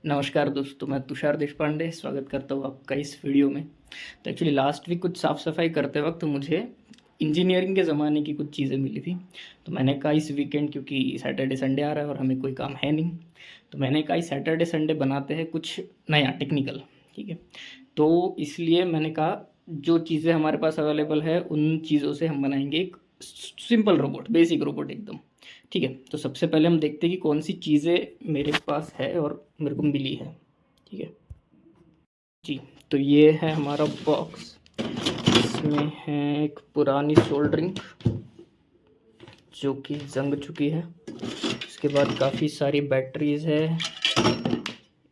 नमस्कार दोस्तों, मैं तुषार देशपांडे स्वागत करता हूँ आपका इस वीडियो में। तो एक्चुअली लास्ट वीक कुछ साफ़ सफाई करते वक्त मुझे इंजीनियरिंग के ज़माने की कुछ चीज़ें मिली थी। तो मैंने कहा इस वीकेंड, क्योंकि सैटरडे संडे आ रहा है और हमें कोई काम है नहीं, तो मैंने कहा इस सैटरडे संडे बनाते हैं कुछ नया टेक्निकल। ठीक है, तो इसलिए मैंने कहा जो चीज़ें हमारे पास अवेलेबल है उन चीज़ों से हम बनाएंगे एक सिंपल रोबोट, बेसिक रोबोट एकदम। ठीक है, तो सबसे पहले हम देखते हैं कि कौन सी चीज़ें मेरे पास है और मेरे को मिली है। ठीक है जी, तो ये है हमारा बॉक्स। इसमें है एक पुरानी सोल्डरिंग जो कि जंग चुकी है। उसके बाद काफ़ी सारी बैटरीज है,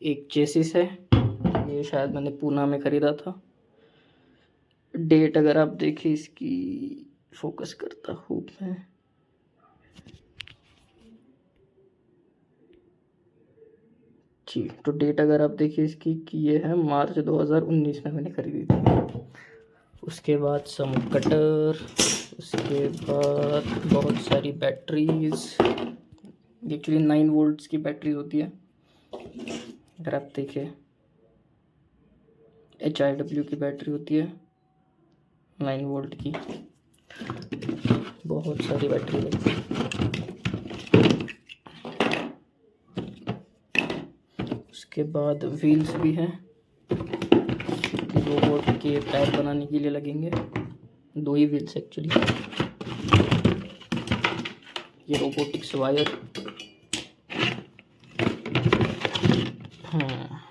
एक चेसिस है, ये शायद मैंने पूना में ख़रीदा था। डेट अगर आप देखें इसकी, फोकस करता हूँ मैं, जी, तो डेट अगर आप देखिए इसकी कि ये है मार्च 2019 में मैंने ख़रीदी थी। उसके बाद सम कटर, उसके बाद बहुत सारी बैटरीज, एक्चुअली 9 वोल्ट्स की बैटरी होती है। अगर आप देखें HIW की बैटरी होती है 9 वोल्ट की, बहुत सारी बैटरी लगती है। उसके बाद व्हील्स भी हैं, रोबोट के टायर बनाने के लिए लगेंगे 2 ही व्हील्स एक्चुअली। ये रोबोटिक्स वायर, हाँ,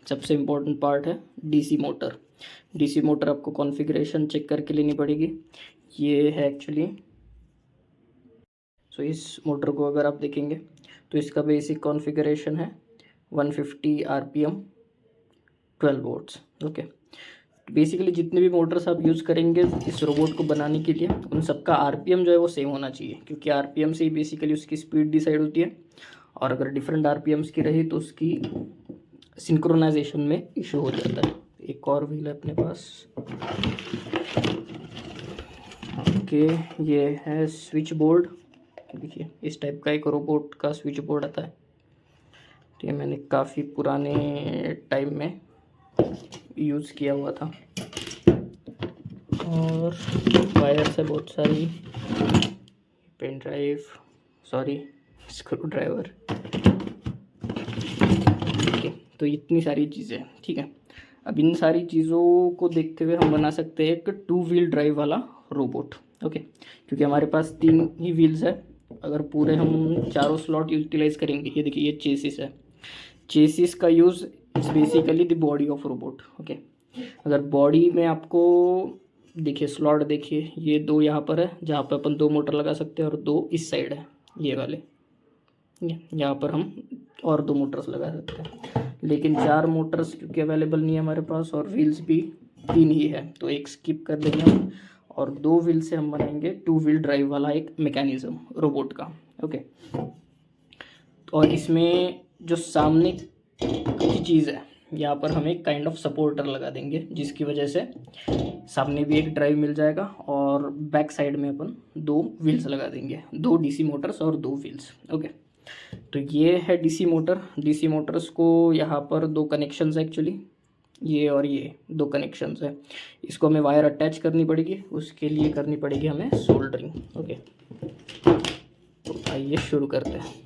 सबसे इम्पोर्टेंट पार्ट है DC मोटर। DC मोटर आपको कॉन्फ़िगरेशन चेक करके लेनी पड़ेगी। ये है एक्चुअली, सो इस मोटर को अगर आप देखेंगे तो इसका बेसिक कॉन्फ़िगरेशन है 150 RPM 12 वोल्ट्स। ओके, बेसिकली जितने भी मोटर्स आप यूज़ करेंगे इस रोबोट को बनाने के लिए उन सबका RPM जो है वो सेम होना चाहिए, क्योंकि RPM से ही बेसिकली उसकी स्पीड डिसाइड होती है। और अगर डिफरेंट RPMs की रही तो उसकी सिंक्रोनाइजेशन में इशू हो जाता है। एक और व्हील है अपने पास। ओके, ये है स्विच बोर्ड। देखिए इस टाइप का एक रोबोट का स्विच बोर्ड आता है। तो ये मैंने काफ़ी पुराने टाइम में यूज़ किया हुआ था। और वायर्स है बहुत सारी, pen drive, sorry screw driver. ठीक है, तो इतनी सारी चीज़ें। ठीक है, अब इन सारी चीज़ों को देखते हुए हम बना सकते हैं एक 2 व्हील ड्राइव वाला रोबोट। ओके, क्योंकि हमारे पास 3 ही व्हील्स है। अगर पूरे हम चारों स्लॉट यूटिलाइज करेंगे, ये देखिए ये चेसिस है। चेसिस का use it's basically the body of robot. Okay, अगर बॉडी में आपको देखिए स्लॉट, देखिए ये 2 यहाँ पर है जहाँ पर अपन 2 मोटर लगा सकते हैं और 2 इस साइड है ये वाले, यहाँ पर हम और 2 मोटर्स लगा सकते हैं। लेकिन 4 मोटर्स क्योंकि अवेलेबल नहीं है हमारे पास और व्हील्स भी 3 ही है, तो एक स्किप कर देंगे हम और 2 व्हील से हम बनाएंगे 2 व्हील ड्राइव वाला एक मैकेनिज्म रोबोट का। ओके, और इसमें जो सामने की चीज़ है यहाँ पर हम एक काइंड ऑफ सपोर्टर लगा देंगे, जिसकी वजह से सामने भी एक ड्राइव मिल जाएगा और बैक साइड में अपन 2 व्हील्स लगा देंगे, 2 DC मोटर्स और 2 व्हील्स। ओके, तो ये है DC मोटर। DC मोटर्स को यहाँ पर 2 कनेक्शंस है एक्चुअली, ये और ये 2 कनेक्शंस है। इसको हमें वायर अटैच करनी पड़ेगी, उसके लिए करनी पड़ेगी हमें सोल्डरिंग। ओके, तो आइए शुरू करते हैं।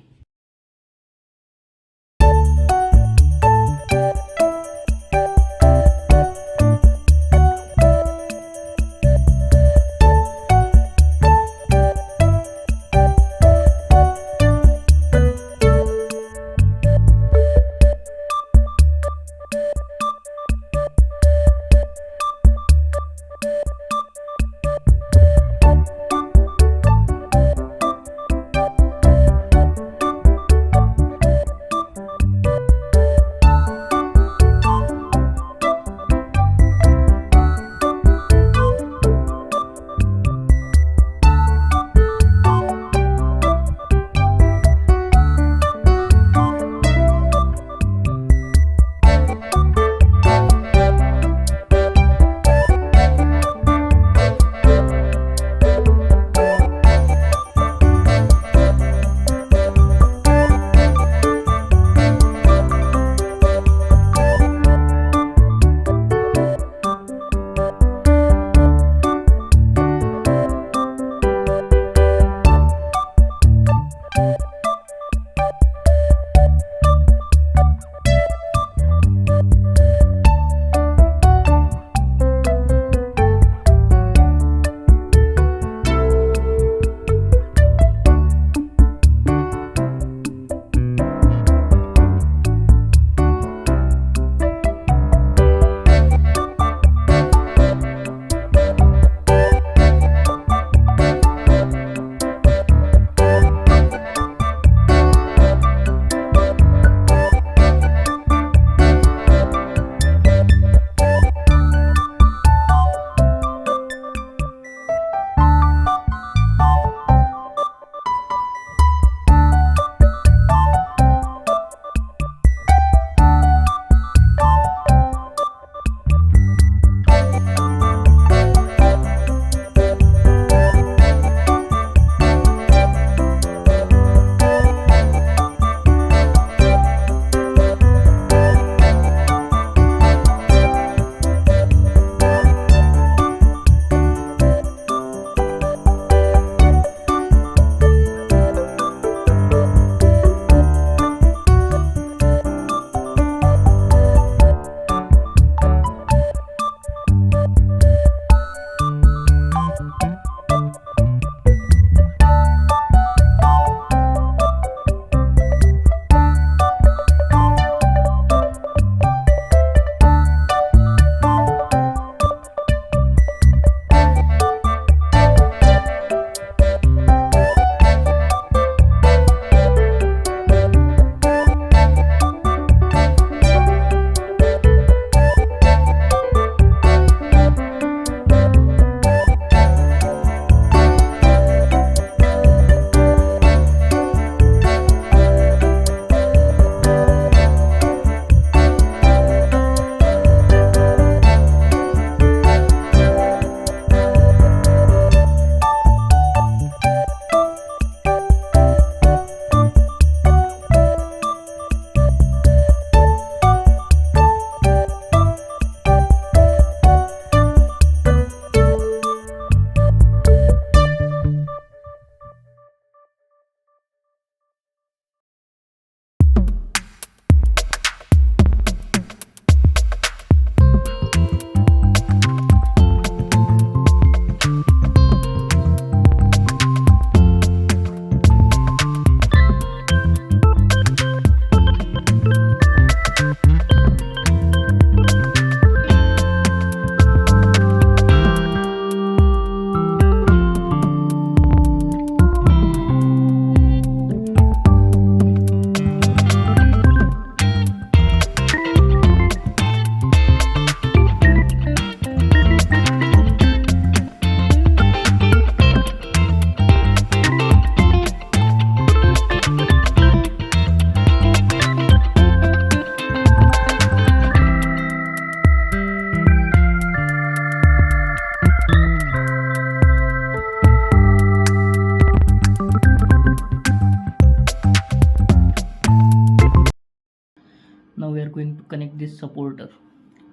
Now we are going to connect this supporter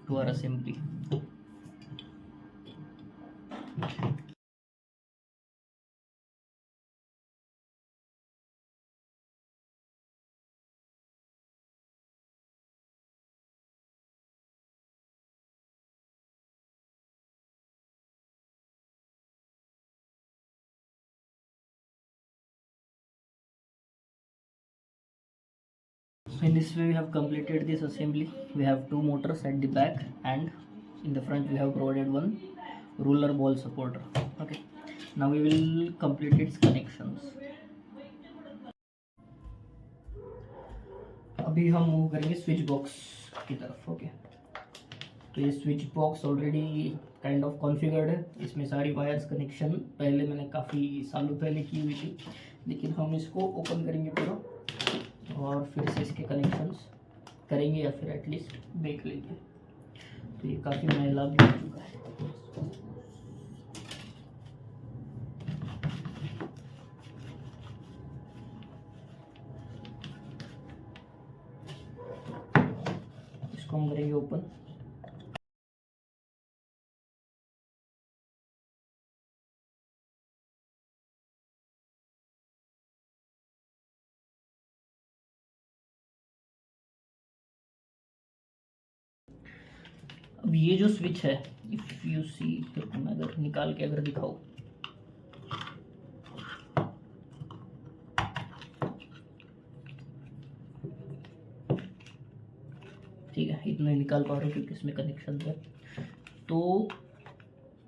to our assembly. In this way we have completed this assembly. We have two motors at the back, and in the front we have provided one ruler ball supporter. Okay, now we will complete its connections. अभी हम move करेंगे switch box की तरफ. Okay, तो ये switch box already kind of configured है. इसमें सारी वायर्स कनेक्शन पहले मैंने काफ़ी सालों पहले की हुई थी, लेकिन हम इसको ओपन करेंगे पूरा और फिर से इसके कनेक्शंस करेंगे, या फिर एटलीस्ट देख लेंगे. तो ये काफ़ी मैला भी हो चुका है. इसको हम करेंगे ओपन. अब ये जो स्विच है, इफ़ यू सी, मैं अगर निकाल के अगर दिखाऊँ, ठीक है, इतना ही निकाल पा रहा हूँ क्योंकि इसमें कनेक्शन है। तो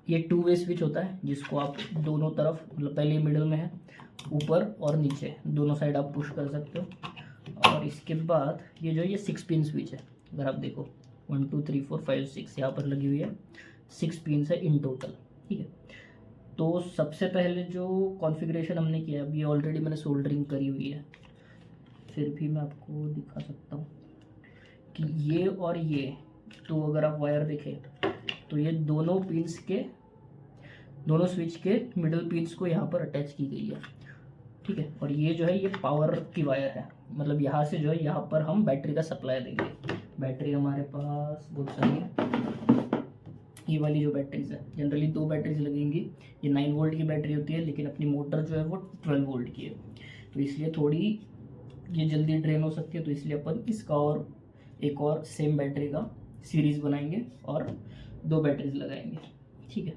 ये टू वे स्विच होता है जिसको आप दोनों तरफ, मतलब पहले मिडल में है, ऊपर और नीचे दोनों साइड आप पुश कर सकते हो। और इसके बाद ये जो ये 6 पिन स्विच है, अगर आप देखो 1 2 3 4 5 6 यहाँ पर लगी हुई है, 6 पिन है इन टोटल, ठीक है। तो सबसे पहले जो कॉन्फ़िगरेशन हमने किया, अब ये ऑलरेडी मैंने सोल्डरिंग करी हुई है, फिर भी मैं आपको दिखा सकता हूँ कि ये और ये, तो अगर आप वायर देखें तो ये दोनों पिन्स के, दोनों स्विच के मिडल पिन्स को यहाँ पर अटैच की गई है, ठीक है। और ये जो है ये पावर की वायर है, मतलब यहाँ से जो है यहाँ पर हम बैटरी का सप्लाई देंगे। बैटरी हमारे पास बहुत सारी है, ये वाली जो बैटरीज है, जनरली 2 बैटरीज लगेंगी। ये 9 वोल्ट की बैटरी होती है, लेकिन अपनी मोटर जो है वो 12 वोल्ट की है, तो इसलिए थोड़ी ये जल्दी ड्रेन हो सकती है, तो इसलिए अपन इसका और एक और सेम बैटरी का सीरीज़ बनाएंगे और 2 बैटरीज लगाएंगे, ठीक है।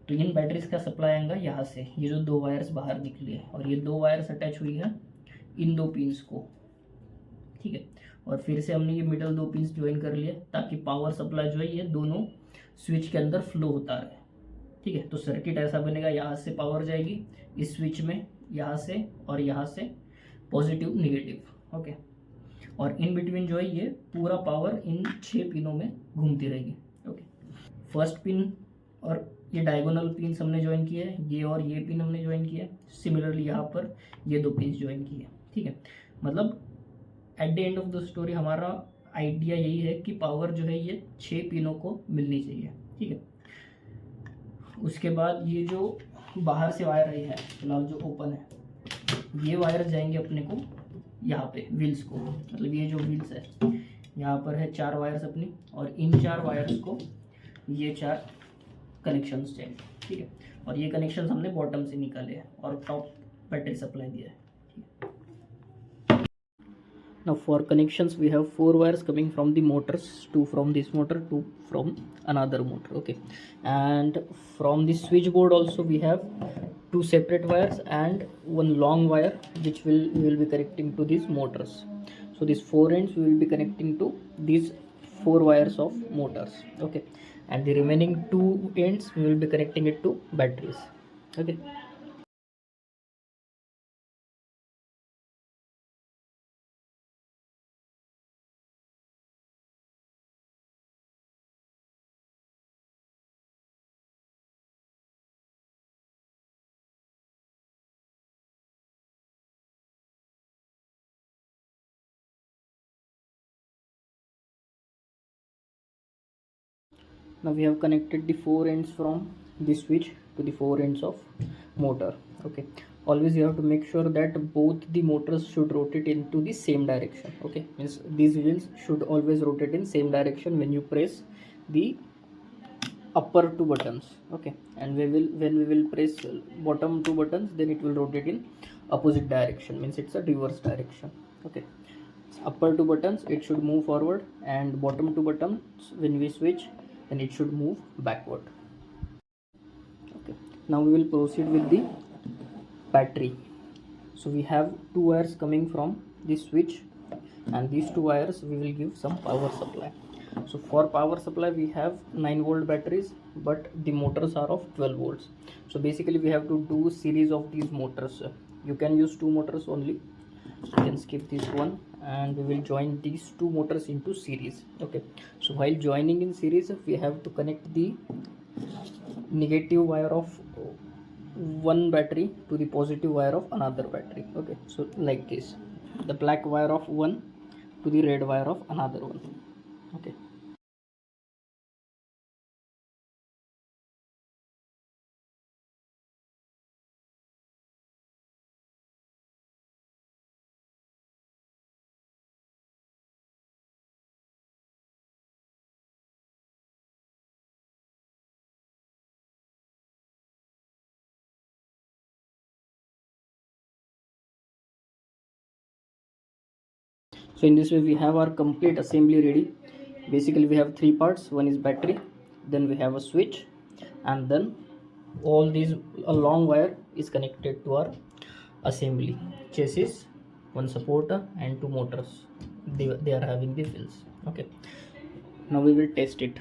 तो इन बैटरीज का सप्लाई आएगा यहाँ से, ये जो 2 वायर्स बाहर निकली है, और ये 2 वायर्स अटैच हुई है इन 2 पिन्स को, ठीक है। और फिर से हमने ये मिडल 2 पिन्स ज्वाइन कर लिए ताकि पावर सप्लाई जो है ये दोनों स्विच के अंदर फ्लो होता रहे, ठीक है। तो सर्किट ऐसा बनेगा, यहाँ से पावर जाएगी इस स्विच में, यहाँ से और यहाँ से पॉजिटिव निगेटिव, ओके। और इन बिटवीन जो है ये पूरा पावर इन 6 पिनों में घूमती रहेगी, ओके। फर्स्ट पिन और ये डायगोनल पिन्स हमने ज्वाइन किए हैं, ये और ये पिन हमने ज्वाइन किया है। सिमिलरली यहाँ पर ये 2 पिन्स ज्वाइन किए, ठीक है। मतलब at the end of the story हमारा आइडिया यही है कि पावर जो है ये 6 पिनों को मिलनी चाहिए, ठीक है। उसके बाद ये जो बाहर से वायर आई है, फिलहाल जो ओपन है, ये वायर जाएंगे अपने को यहाँ पे व्हील्स को, मतलब ये जो व्हील्स है यहाँ पर है 4 वायर्स अपनी, और इन 4 वायर्स को ये 4 कनेक्शंस चाहिए, ठीक है। और ये कनेक्शंस हमने बॉटम से निकाले हैं और टॉप बैटरी सप्लाई दिया है, ठीक है। Now for connections we have 4 wires coming from the motors, 2 from this motor, 2 from another motor, okay. And from the switchboard also we have 2 separate wires and 1 long wire which we will be connecting to these motors. So these 4 ends we will be connecting to these 4 wires of motors, okay. And the remaining 2 ends we will be connecting it to batteries, okay. Now we have connected the 4 ends from the switch to the 4 ends of motor, okay. Always you have to make sure that both the motors should rotate into the same direction, okay. Means these wheels should always rotate in same direction when you press the upper 2 buttons, okay. And when we will press bottom 2 buttons, then it will rotate in opposite direction, means it's a reverse direction, okay. Upper 2 buttons it should move forward, and bottom 2 buttons when we switch then it should move backward, okay. Now we will proceed with the battery. So we have 2 wires coming from this switch, and these 2 wires we will give some power supply. So for power supply we have 9 volt batteries, but the motors are of 12 volts. So basically we have to do series of these motors. You can use 2 motors only, you can skip this one, and we will join these 2 motors into series, okay. So while joining in series we have to connect the negative wire of one battery to the positive wire of another battery, okay. So like this, the black wire of one to the red wire of another one, okay. So in this way we have our complete assembly ready. Basically we have three parts. One is battery, then we have a switch, and then all these, a long wire is connected to our assembly chassis, one supporter and two motors. They are having the wheels. Okay, now we will test it.